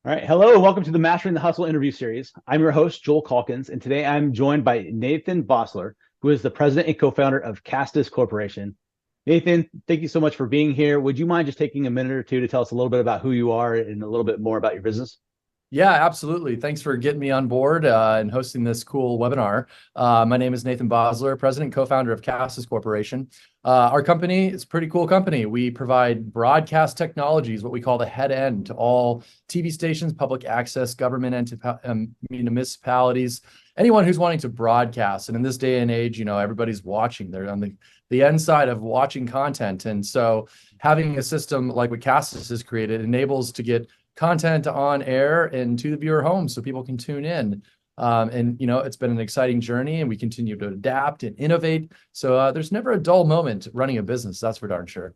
All right. Hello, and welcome to the Mastering the Hustle interview series. I'm your host, Joel Calkins, and today I'm joined by Nathan Bossler, who is the president and co-founder of Castus Corporation. Nathan, thank you so much for being here. Would you mind just taking a minute or two to tell us a little bit about who you are and a little bit more about your business? Yeah, absolutely. Thanks for getting me on board and hosting this cool webinar. My name is Nathan Bossler, president and co-founder of Castus Corporation. Our company is a pretty cool company. We provide broadcast technologies, what we call the head end, to all TV stations, public access, government and municipalities, anyone who's wanting to broadcast. And in this day and age, everybody's watching. They're on the end side of watching content. And so having a system like what Castus has created enables to get content on air and to the viewer home so people can tune in. It's been an exciting journey and we continue to adapt and innovate. So there's never a dull moment running a business. That's for darn sure.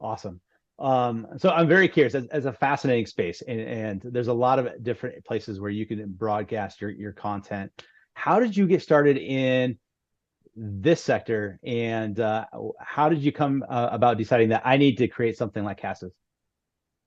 Awesome. So I'm very curious as a fascinating space and there's a lot of different places where you can broadcast your content. How did you get started in this sector and how did you come about deciding that I need to create something like Castus?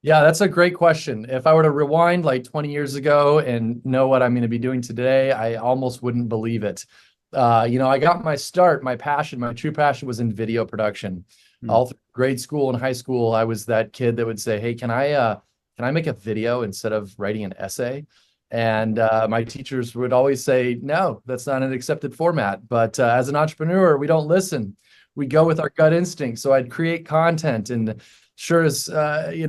Yeah, that's a great question. If I were to rewind like 20 years ago and know what I'm going to be doing today, I almost wouldn't believe it. I got my start, my true passion was in video production. All through grade school and high school, I was that kid that would say, "Hey, can I make a video instead of writing an essay?" And my teachers would always say, "No, that's not an accepted format." But as an entrepreneur, we don't listen. We go with our gut instinct. So I'd create content and sure as they'd see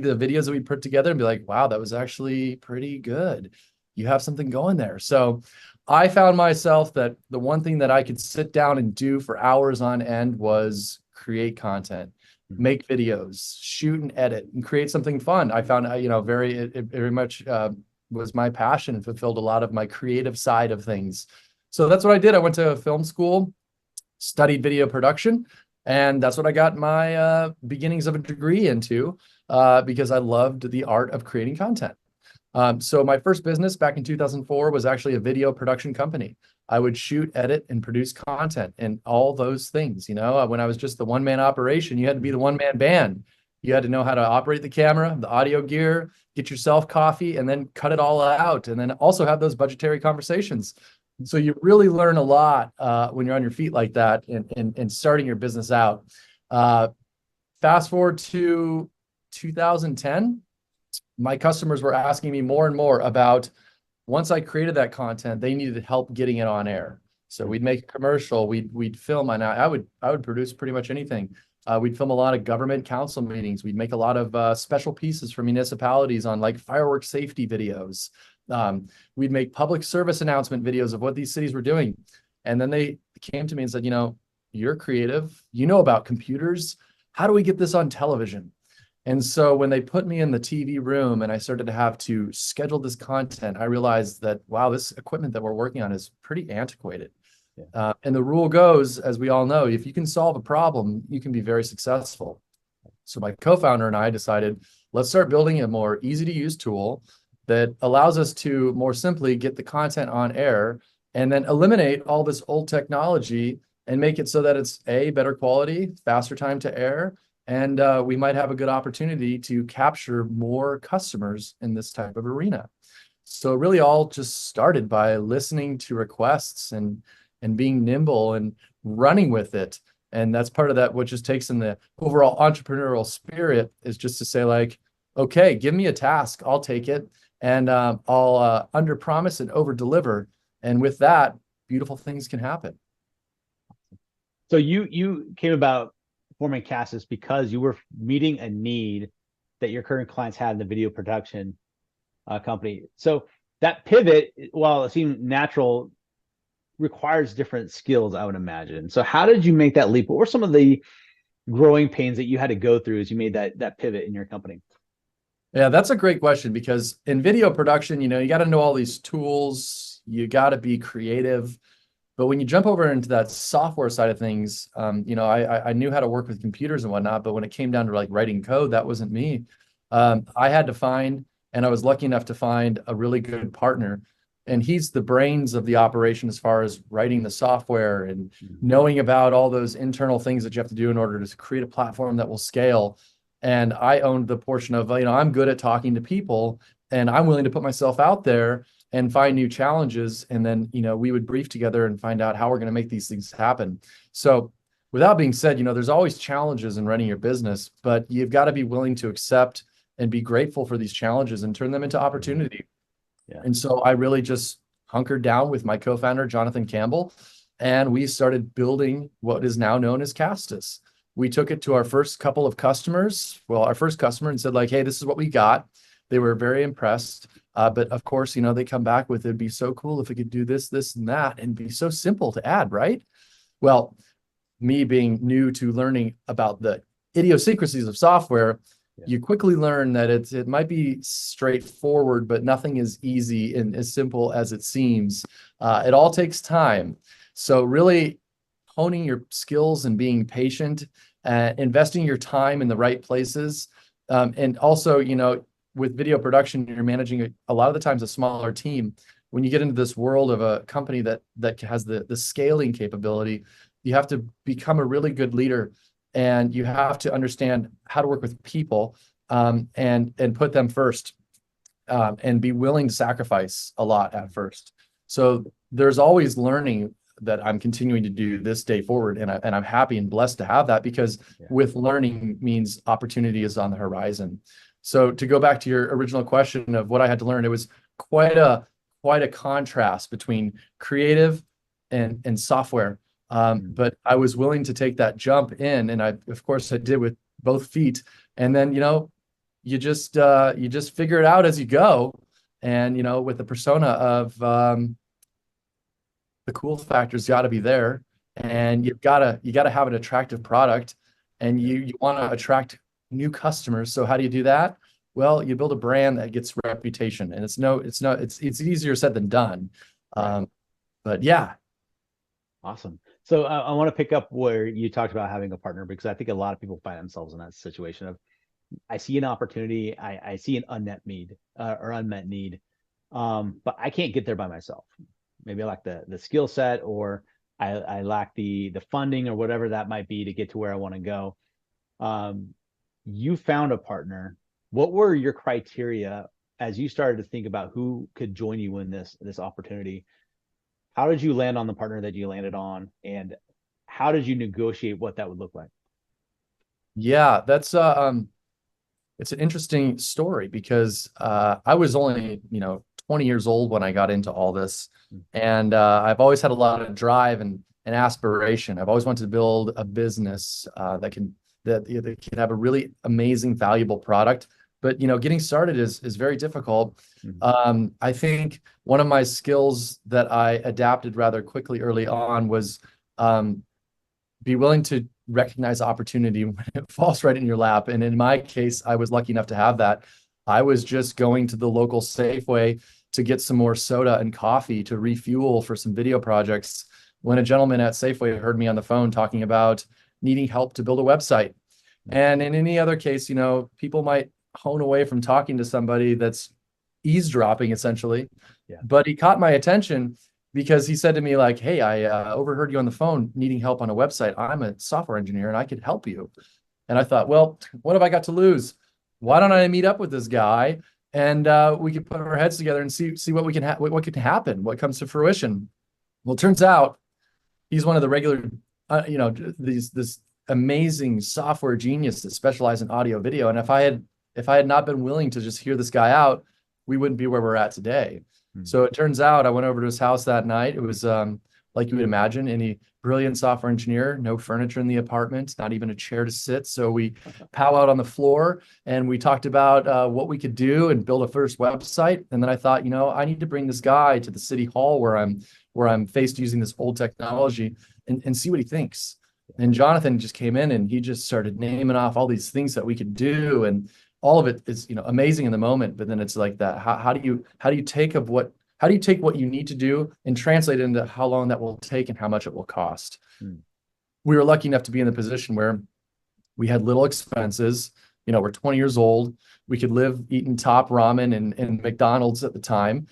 the videos that we put together and be like, wow, that was actually pretty good. You have something going there. So I found myself that the one thing that I could sit down and do for hours on end was create content, make videos, shoot and edit, and create something fun. I found, it very much was my passion and fulfilled a lot of my creative side of things. So that's what I did. I went to film school, studied video production. And that's what I got my beginnings of a degree into because I loved the art of creating content. So my first business back in 2004 was actually a video production company. I would shoot, edit, and produce content and all those things. When I was just the one-man operation, you had to be the one-man band. You had to know how to operate the camera, the audio gear, get yourself coffee, and then cut it all out. And then also have those budgetary conversations. So you really learn a lot when you're on your feet like that and starting your business out. Fast forward to 2010, my customers were asking me more and more about once I created that content, they needed help getting it on air. So we'd make a commercial, we'd film, and I would produce pretty much anything. We'd film a lot of government council meetings. We'd make a lot of special pieces for municipalities on like fireworks safety videos. We'd make public service announcement videos of what these cities were doing. And then they came to me and said, you're creative, you know about computers. How do we get this on television? And so when they put me in the TV room and I started to have to schedule this content, I realized that, wow, this equipment that we're working on is pretty antiquated. Yeah. And the rule goes, as we all know, if you can solve a problem, you can be very successful. So my co-founder and I decided, let's start building a more easy to use tool that allows us to more simply get the content on air and then eliminate all this old technology and make it so that it's better quality, faster time to air, and we might have a good opportunity to capture more customers in this type of arena. So it really all just started by listening to requests and being nimble and running with it. And that's part of that, what just takes in the overall entrepreneurial spirit is just to say like, okay, give me a task, I'll take it. And I'll under promise and over deliver. And with that, beautiful things can happen. So you came about forming Castus because you were meeting a need that your current clients had in the video production company. So that pivot, while it seemed natural, requires different skills, I would imagine. So how did you make that leap? What were some of the growing pains that you had to go through as you made that pivot in your company? Yeah, that's a great question because in video production, you got to know all these tools, you got to be creative. But when you jump over into that software side of things, I knew how to work with computers and whatnot, but when it came down to like writing code, that wasn't me. I had to find, and I was lucky enough to find a really good partner. And he's the brains of the operation as far as writing the software and knowing about all those internal things that you have to do in order to create a platform that will scale. And I owned the portion of, I'm good at talking to people and I'm willing to put myself out there and find new challenges. And then, we would brief together and find out how we're going to make these things happen. So with that being said, there's always challenges in running your business, but you've got to be willing to accept and be grateful for these challenges and turn them into opportunity. Yeah. And so I really just hunkered down with my co-founder, Jonathan Campbell, and we started building what is now known as Castus. We took it to our first couple of customers, our first customer, and said like, hey, this is what we got. They were very impressed. But of course, they come back with, it'd be so cool if we could do this, this, and that, and be so simple to add, right? Well, me being new to learning about the idiosyncrasies of software, you quickly learn that it might be straightforward, but nothing is easy and as simple as it seems. It all takes time. So really honing your skills and being patient, investing your time in the right places. And also, with video production, you're managing a lot of the times a smaller team. When you get into this world of a company that has the scaling capability, you have to become a really good leader, and you have to understand how to work with people, and put them first, and be willing to sacrifice a lot at first. So there's always learning that I'm continuing to do this day forward, and I'm happy and blessed to have that, because with learning means opportunity is on the horizon. So to go back to your original question of what I had to learn, it was quite a contrast between creative and software. But I was willing to take that jump in, and I did with both feet. And then, you just figure it out as you go. And, with the persona of, the cool factor's got to be there, and you gotta have an attractive product, and you want to attract new customers. So how do you do that? Well, you build a brand that gets reputation, and it's easier said than done. But yeah. Awesome. So I want to pick up where you talked about having a partner, because I think a lot of people find themselves in that situation of, I see an opportunity, I see an unmet need, but I can't get there by myself. Maybe I lack the skill set, or I lack the funding, or whatever that might be to get to where I want to go. You found a partner. What were your criteria as you started to think about who could join you in this opportunity? How did you land on the partner that you landed on, and how did you negotiate what that would look like? Yeah, that's it's an interesting story, because I was only 20 years old when I got into all this, and I've always had a lot of drive and aspiration. I've always wanted to build a business that can have a really amazing, valuable product. But getting started is very difficult. I think one of my skills that I adapted rather quickly early on was be willing to recognize opportunity when it falls right in your lap. And in my case, I was lucky enough to have that. I was just going to the local Safeway to get some more soda and coffee to refuel for some video projects, when a gentleman at Safeway heard me on the phone talking about needing help to build a website. And in any other case, people might hone away from talking to somebody that's eavesdropping, essentially. But he caught my attention, because he said to me like, hey, I overheard you on the phone needing help on a website. I'm a software engineer and I could help you. And I thought, well, what have I got to lose? Why don't I meet up with this guy, and we could put our heads together and see what we can what could happen, what comes to fruition. Well, it turns out he's one of the regular, this amazing software genius that specializes in audio video. And if I had not been willing to just hear this guy out, we wouldn't be where we're at today. So it turns out I went over to his house that night. It was like you would imagine, any brilliant software engineer, no furniture in the apartment, not even a chair to sit. So we powwowed on the floor, and we talked about what we could do and build a first website. And then I thought, I need to bring this guy to the city hall where I'm faced using this old technology, and see what he thinks. And Jonathan just came in, and he just started naming off all these things that we could do, and all of it is amazing in the moment. But then it's like that. How do you take what you need to do and translate it into how long that will take and how much it will cost? We were lucky enough to be in the position where we had little expenses. We're 20 years old. We could live eating top ramen and McDonald's at the time.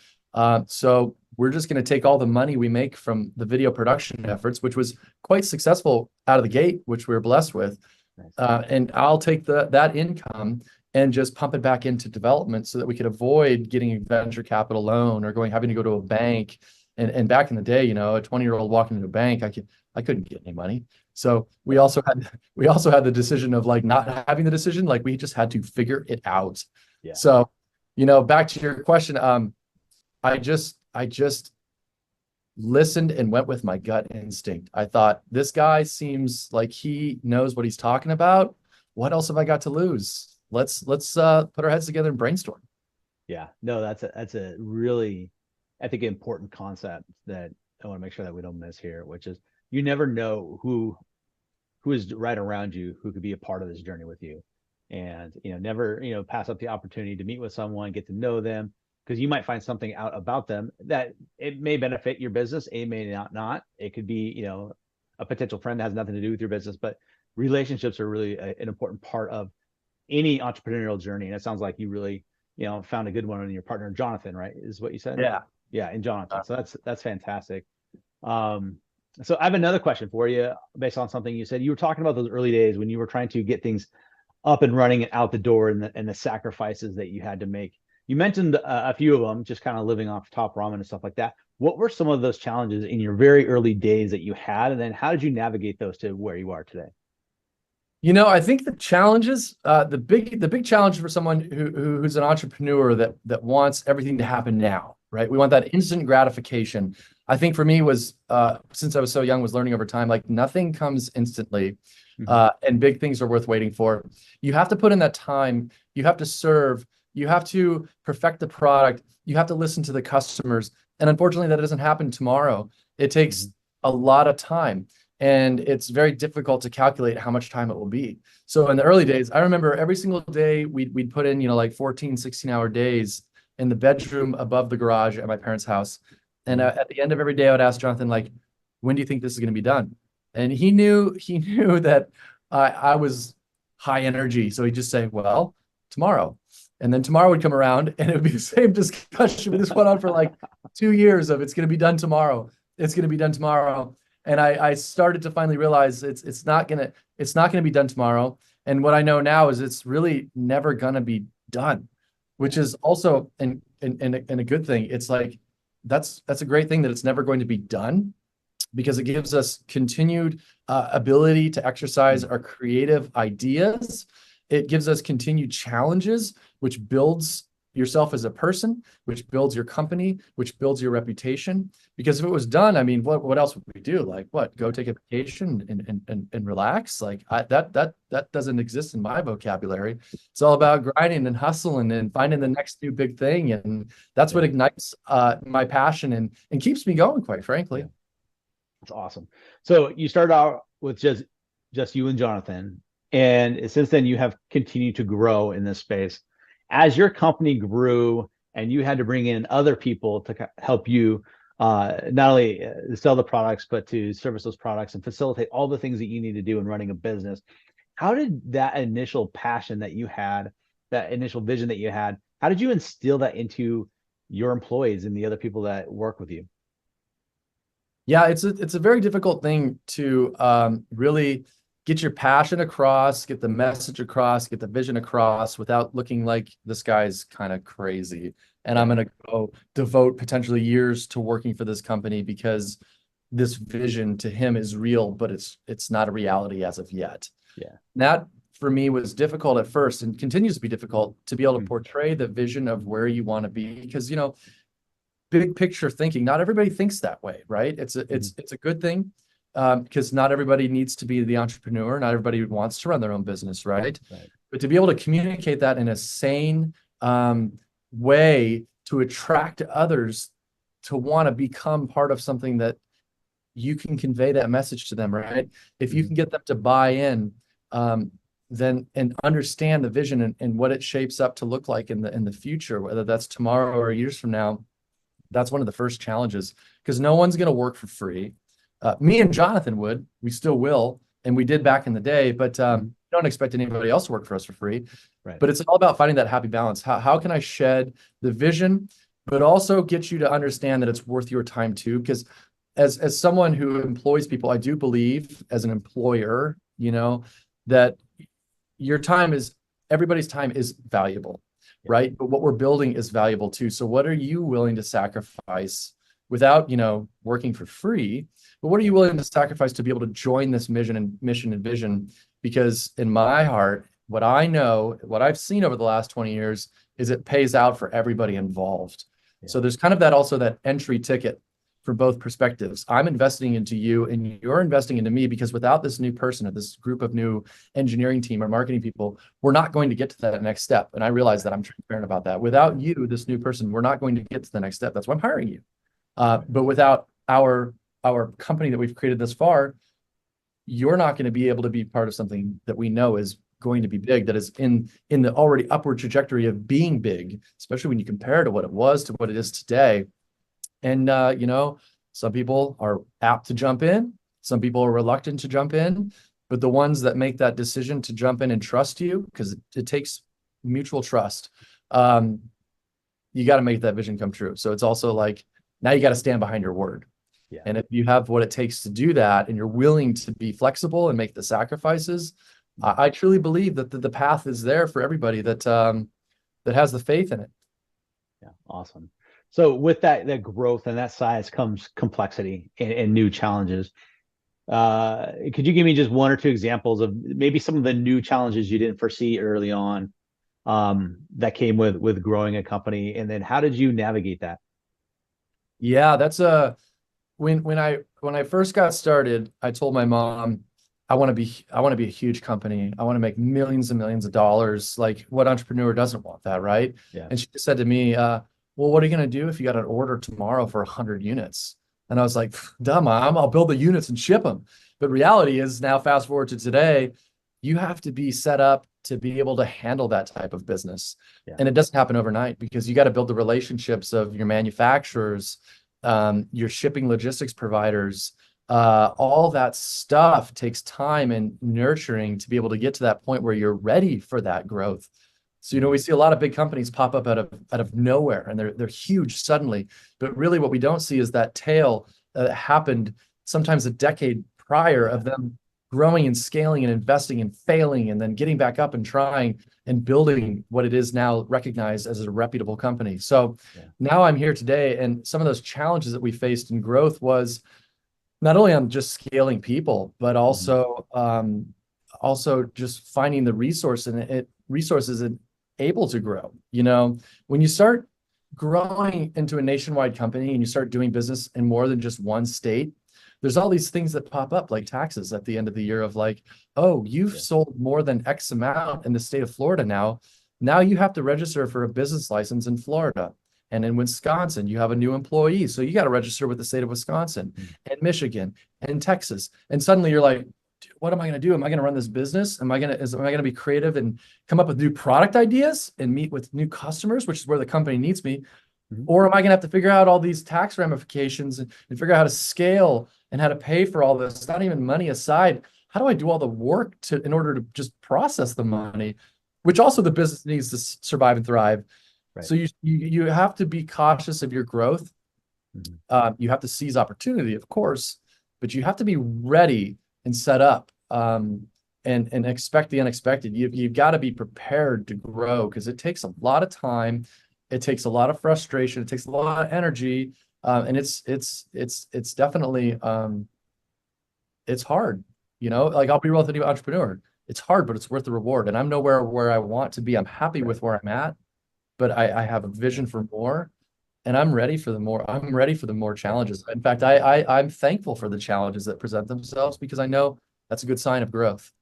So we're just going to take all the money we make from the video production efforts, which was quite successful out of the gate, which we were blessed with. Nice. And I'll take that income and just pump it back into development so that we could avoid getting a venture capital loan or having to go to a bank. And back in the day, a 20-year-old walking into a bank, I couldn't get any money. So we also had the decision of like not having the decision, like we just had to figure it out. Yeah. So, back to your question, I just listened and went with my gut instinct. I thought, this guy seems like he knows what he's talking about. What else have I got to lose? Let's put our heads together and brainstorm. Yeah, no, that's a really, I think, important concept that I want to make sure that we don't miss here, which is you never know who is right around you, who could be a part of this journey with you. And, never, pass up the opportunity to meet with someone, get to know them, because you might find something out about them that it may benefit your business. It may not. It could be, a potential friend that has nothing to do with your business, but relationships are really an important part of any entrepreneurial journey. And it sounds like you really, found a good one in your partner, Jonathan, right? Is what you said? Yeah. Yeah. And Jonathan. So that's fantastic. So I have another question for you based on something you said. You were talking about those early days when you were trying to get things up and running and out the door, and the sacrifices that you had to make. You mentioned a few of them, just kind of living off top ramen and stuff like that. What were some of those challenges in your very early days that you had? And then how did you navigate those to where you are today? I think the challenges, the big challenge for someone who's an entrepreneur that wants everything to happen now, right? We want that instant gratification. I think for me was, since I was so young, was learning over time, like nothing comes instantly, and big things are worth waiting for. You have to put in that time. You have to serve. You have to perfect the product. You have to listen to the customers. And unfortunately, that doesn't happen tomorrow. It takes a lot of time. And it's very difficult to calculate how much time it will be. So in the early days, I remember every single day we'd put in, like 14, 16-hour days in the bedroom above the garage at my parents' house. And at the end of every day, I would ask Jonathan, like, when do you think this is going to be done? And he knew that I was high energy. So he'd just say, well, tomorrow. And then tomorrow would come around and it would be the same discussion. This went on for like 2 years of it's going to be done tomorrow. It's going to be done tomorrow. And I started to finally realize it's not gonna be done tomorrow. And what I know now is it's really never gonna be done, which is also a good thing. It's like that's a great thing that it's never going to be done, because it gives us continued ability to exercise our creative ideas. It gives us continued challenges, which builds yourself as a person, which builds your company, which builds your reputation. Because if it was done, I mean, what else would we do? Like what? Go take a vacation and relax? Like that doesn't exist in my vocabulary. It's all about grinding and hustling and finding the next new big thing, and that's what ignites my passion and keeps me going, quite frankly. Yeah. That's awesome. So you started out with just you and Jonathan, and since then you have continued to grow in this space. As your company grew and you had to bring in other people to help you not only sell the products, but to service those products and facilitate all the things that you need to do in running a business, how did that initial passion that you had, that initial vision that you had, how did you instill that into your employees and the other people that work with you? Yeah, it's a very difficult thing to really get your passion across, get the message across, get the vision across without looking like this guy's kind of crazy. And I'm going to go devote potentially years to working for this company because this vision to him is real, but it's not a reality as of yet. Yeah. That for me was difficult at first and continues to be difficult to be able to portray the vision of where you want to be, because, big picture thinking, not everybody thinks that way, right? It's a good thing. Because not everybody needs to be the entrepreneur. Not everybody wants to run their own business, right? But to be able to communicate that in a sane way to attract others to want to become part of something that you can convey that message to them, right? If you can get them to buy in, then and understand the vision and what it shapes up to look like in the future, whether that's tomorrow or years from now, that's one of the first challenges, because no one's going to work for free. Me and Jonathan would, we still will, and we did back in the day, but don't expect anybody else to work for us for free. Right. But it's all about finding that happy balance. How can I shed the vision, but also get you to understand that it's worth your time too? Because as someone who employs people, I do believe as an employer, that everybody's time is valuable, Yeah. right? But what we're building is valuable too. So what are you willing to sacrifice without, working for free? But what are you willing to sacrifice to be able to join this mission and vision? Because in my heart, what I know, what I've seen over the last 20 years is it pays out for everybody involved. Yeah. So there's kind of that entry ticket for both perspectives. I'm investing into you and you're investing into me, because without this new person or this group of new engineering team or marketing people, we're not going to get to that next step. And I realize that I'm transparent about that. Without you, this new person, we're not going to get to the next step. That's why I'm hiring you. But without our company that we've created this far, you're not going to be able to be part of something that we know is going to be big, that is in the already upward trajectory of being big, especially when you compare to what it was to what it is today. And, some people are apt to jump in. Some people are reluctant to jump in. But the ones that make that decision to jump in and trust you, because it takes mutual trust, you got to make that vision come true. So it's also like, now you got to stand behind your word. Yeah. And if you have what it takes to do that, and you're willing to be flexible and make the sacrifices, I truly believe that the path is there for everybody that has the faith in it. Yeah, awesome. So with that growth and that size comes complexity and new challenges. Could you give me just one or two examples of maybe some of the new challenges you didn't foresee early on, that came with growing a company, and then how did you navigate that? Yeah, that's when I first got started, I told my mom, I want to be a huge company. I want to make millions and millions of dollars. Like, what entrepreneur doesn't want that, right? Yeah. And she said to me, well, what are you going to do if you got an order tomorrow for 100 units? And I was like, duh, Mom, I'll build the units and ship them. But reality is, now fast forward to today, you have to be set up to be able to handle that type of business. Yeah. And it doesn't happen overnight, because you got to build the relationships of your manufacturers, your shipping logistics providers. All that stuff takes time and nurturing to be able to get to that point where you're ready for that growth. So, we see a lot of big companies pop up out of nowhere, and they're huge suddenly. But really what we don't see is that tail that happened sometimes a decade prior of them growing and scaling and investing and failing, and then getting back up and trying and building what it is now recognized as a reputable company. So now I'm here today, and some of those challenges that we faced in growth was not only on just scaling people, but also just finding the resources and able to grow. When you start growing into a nationwide company and you start doing business in more than just one state, there's all these things that pop up, like taxes at the end of the year, of like, oh, you've sold more than X amount in the state of Florida now. Now you have to register for a business license in Florida. And in Wisconsin, you have a new employee. So you got to register with the state of Wisconsin and Michigan and Texas. And suddenly you're like, what am I going to do? Am I going to run this business? Am I going to be creative and come up with new product ideas and meet with new customers, which is where the company needs me? Or am I going to have to figure out all these tax ramifications and figure out how to scale and how to pay for all this? Not even money aside, how do I do all the work in order to just process the money, which also the business needs to survive and thrive. Right. So you have to be cautious of your growth. You have to seize opportunity, of course, but you have to be ready and set up, and expect the unexpected. You've got to be prepared to grow, because it takes a lot of time. It takes a lot of frustration. It takes a lot of energy. And it's definitely, it's hard, like, I'll be real with a new entrepreneur. It's hard, but it's worth the reward. And I'm nowhere where I want to be. I'm happy with where I'm at, but I have a vision for more, and I'm ready for the more challenges. In fact, I'm thankful for the challenges that present themselves, because I know that's a good sign of growth.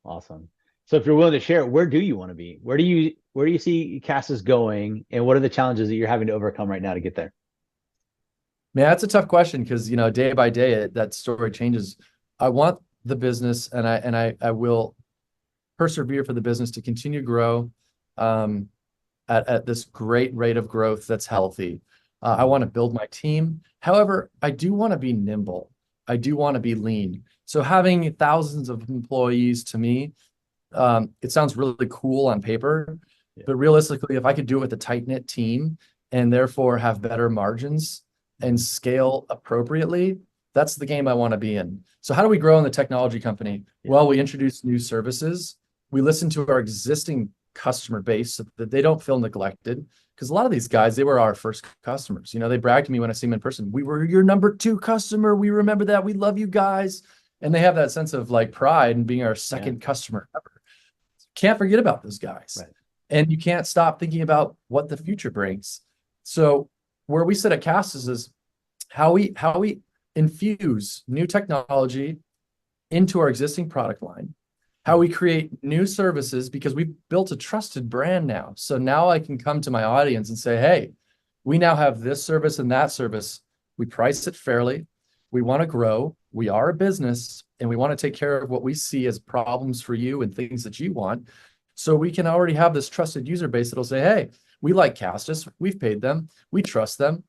Awesome. So if you're willing to share, where do you want to be? Where do you see Castus going, and what are the challenges that you're having to overcome right now to get there? Man, that's a tough question, because day by day that story changes. I want the business, and I will persevere for the business to continue to grow at this great rate of growth that's healthy. I want to build my team. However, I do want to be nimble. I do want to be lean. So having thousands of employees, to me, it sounds really cool on paper, but realistically, if I could do it with a tight-knit team and therefore have better margins and scale appropriately, that's the game I want to be in. So how do we grow in the technology company? Well, we introduce new services. We listen to our existing customer base so that they don't feel neglected. Because a lot of these guys, they were our first customers. You know, they brag to me when I see them in person. We were your number 2 customer. We remember that. We love you guys. And they have that sense of like pride in being our second customer ever. Can't forget about those guys. Right. And you can't stop thinking about what the future brings. So where we sit at Castus is how we infuse new technology into our existing product line, how we create new services, because we've built a trusted brand now. So now I can come to my audience and say, hey, we now have this service and that service. We price it fairly. We want to grow. We are a business, and we want to take care of what we see as problems for you and things that you want. So we can already have this trusted user base that'll say, hey, we like Castus. We've paid them. We trust them.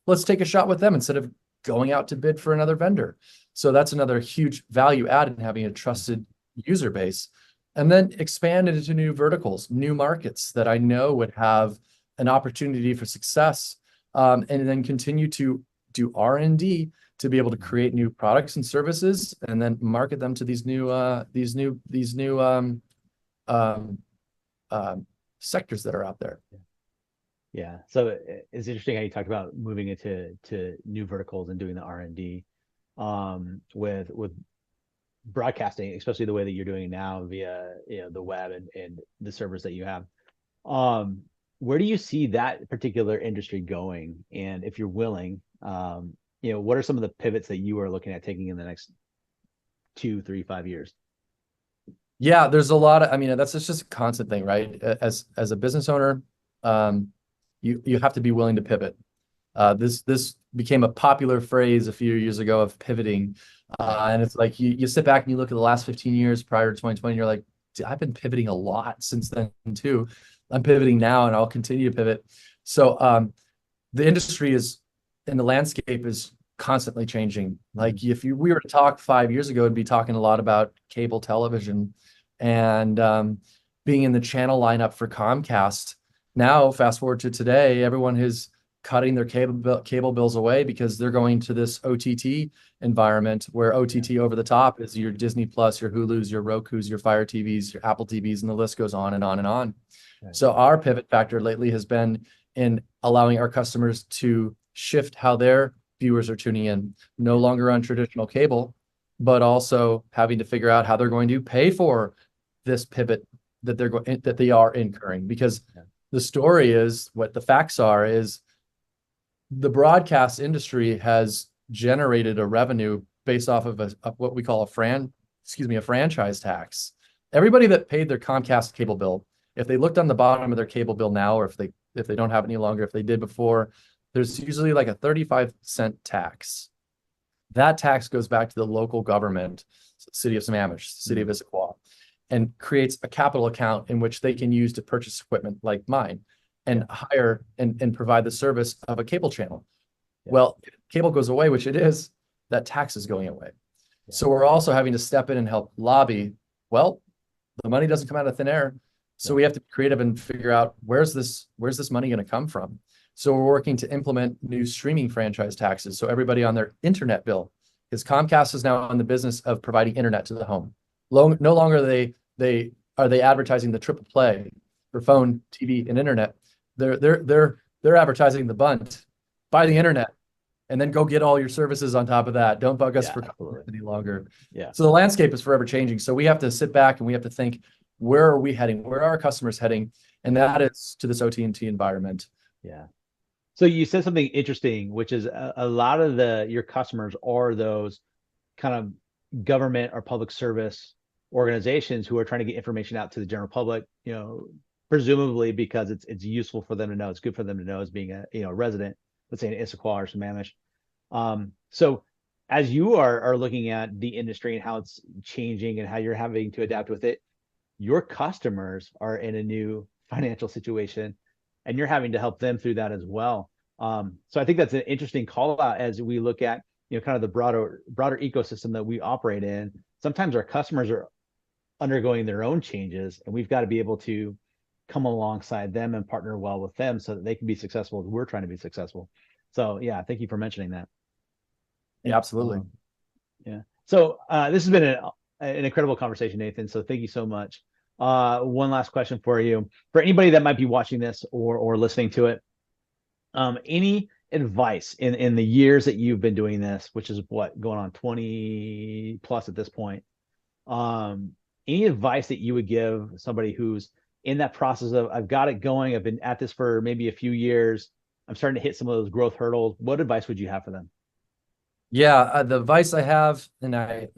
Let's take a shot with them instead of going out to bid for another vendor. So that's another huge value add in having a trusted user base. And then expand it into new verticals, new markets that I know would have an opportunity for success, and then continue to do R&D to be able to create new products and services, and then market them to these new sectors that are out there. Yeah. So it's interesting how you talked about moving into new verticals and doing the R&D with broadcasting, especially the way that you're doing it now via the web and the servers that you have. Where do you see that particular industry going? And if you're willing, what are some of the pivots that you are looking at taking in the next 2, 3, 5 years? Yeah, there's a lot of, I mean, that's just a constant thing, right? As a business owner, you have to be willing to pivot. This became a popular phrase a few years ago of pivoting. And it's like you sit back and you look at the last 15 years prior to 2020, and you're like, I've been pivoting a lot since then too. I'm pivoting now, and I'll continue to pivot. So the industry is, and the landscape is constantly changing. Like if we were to talk 5 years ago, it'd be talking a lot about cable television and being in the channel lineup for Comcast. Now, fast forward to today, everyone is cutting their cable bills away because they're going to this OTT environment where OTT over the top is your Disney Plus, your Hulus, your Rokus, your Fire TVs, your Apple TVs, and the list goes on and on and on. Right. So our pivot factor lately has been in allowing our customers to shift how their viewers are tuning in, no longer on traditional cable, but also having to figure out how they're going to pay for this pivot that they are incurring. Because the story is, what the facts are, is the broadcast industry has generated a revenue based off of what we call a franchise tax. Everybody that paid their Comcast cable bill, if they looked on the bottom of their cable bill now, or if they don't have it any longer, if they did before, there's usually like a 35-cent tax. That tax goes back to the local government, city of Sammamish, city of Issaquah, and creates a capital account in which they can use to purchase equipment like mine and hire and provide the service of a cable channel. Well, if cable goes away, which it is, that tax is going away. So we're also having to step in and help lobby. Well, the money doesn't come out of thin air. So we have to be creative and figure out where's this money going to come from. So we're working to implement new streaming franchise taxes. So everybody on their internet bill, because Comcast is now in the business of providing internet to the home. No longer are they advertising the triple play for phone, TV, and internet. They're advertising the bunt. Buy the internet, and then go get all your services on top of that. Don't bug us for any longer. Yeah. So the landscape is forever changing. So we have to sit back and we have to think, where are we heading? Where are our customers heading? And that is to this OT&T environment. Yeah. So you said something interesting, which is a lot of your customers are those kind of government or public service organizations who are trying to get information out to the general public, presumably because it's useful for them to know. It's good for them to know as being a resident, let's say in Issaquah or Sammamish. So as you are looking at the industry and how it's changing and how you're having to adapt with it, your customers are in a new financial situation and you're having to help them through that as well. So I think that's an interesting call out as we look at, kind of the broader ecosystem that we operate in. Sometimes our customers are undergoing their own changes, and we've got to be able to come alongside them and partner well with them so that they can be successful as we're trying to be successful. So yeah, thank you for mentioning that. Yeah, absolutely. Yeah. So this has been an incredible conversation, Nathan. So thank you so much. One last question for you. For anybody that might be watching this or listening to it, any advice in the years that you've been doing this, which is what, going on 20 plus at this point, any advice that you would give somebody who's in that process of, I've got it going, I've been at this for maybe a few years, I'm starting to hit some of those growth hurdles. What advice would you have for them? Yeah, the advice I have, and I,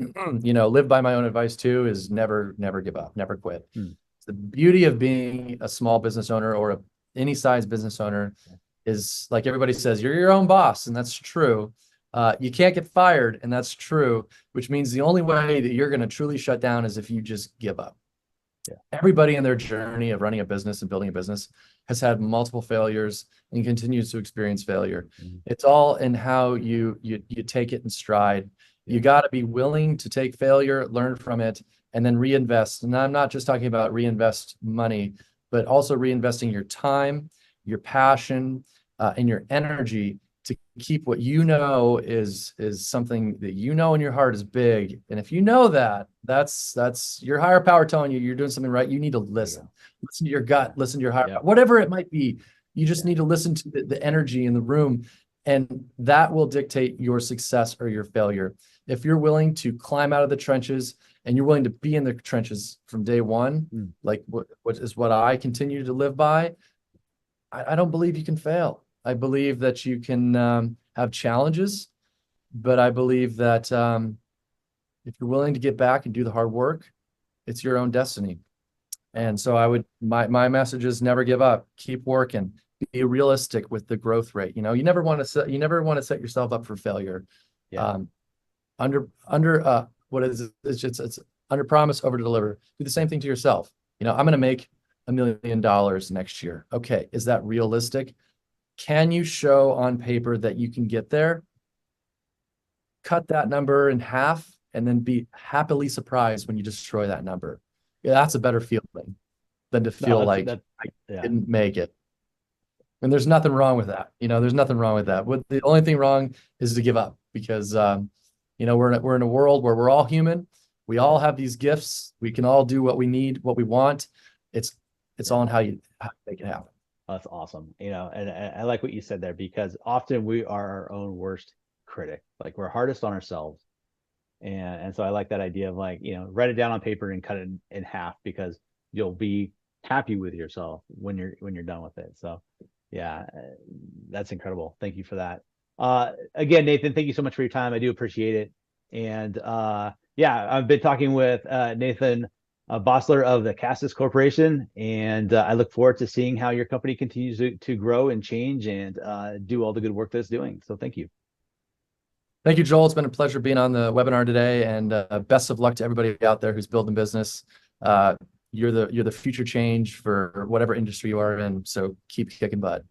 live by my own advice too, is never give up, never quit. Hmm. The beauty of being a small business owner or any size business owner is, like everybody says, you're your own boss, and that's true. You can't get fired, and that's true, which means the only way that you're going to truly shut down is if you just give up. Yeah. Everybody in their journey of running a business and building a business has had multiple failures and continues to experience failure. Mhm. It's all in how you take it in stride. Yeah. You got to be willing to take failure, learn from it, and then reinvest. And I'm not just talking about reinvest money, but also reinvesting your time, your passion, and your energy to keep what you know is something that you know in your heart is big. And if you know that, that's your higher power telling you you're doing something right. You need to listen. Listen to your gut, listen to your higher power, whatever it might be. You just need to listen to the energy in the room, and that will dictate your success or your failure. If you're willing to climb out of the trenches and you're willing to be in the trenches from day one, like what I continue to live by, I don't believe you can fail. I believe that you can have challenges, but I believe that if you're willing to get back and do the hard work, it's your own destiny. And so my message is never give up, keep working, be realistic with the growth rate. You never want to set yourself up for failure. Yeah. What is it? It's under promise, over deliver. Do the same thing to yourself. I'm going to make $1 million next year. Okay. Is that realistic? Can you show on paper that you can get there? Cut that number in half and then be happily surprised when you destroy that number. Yeah, that's a better feeling than to feel I didn't make it. And there's nothing wrong with that. There's nothing wrong with that. The only thing wrong is to give up, because we're in a world where we're all human. We all have these gifts. We can all do what we need, what we want. It's all on how you make it happen. That's awesome. And I like what you said there, because often we are our own worst critic. Like, we're hardest on ourselves. And so I like that idea of, like, write it down on paper and cut it in half, because you'll be happy with yourself when you're done with it. So yeah, that's incredible. Thank you for that. Again, Nathan, thank you so much for your time. I do appreciate it. And yeah, I've been talking with Nathan Bossler of the Castus Corporation, and I look forward to seeing how your company continues to grow and change and do all the good work that it's doing. So thank you. Thank you, Joel. It's been a pleasure being on the webinar today, and best of luck to everybody out there who's building business. You're the future change for whatever industry you are in. So keep kicking butt.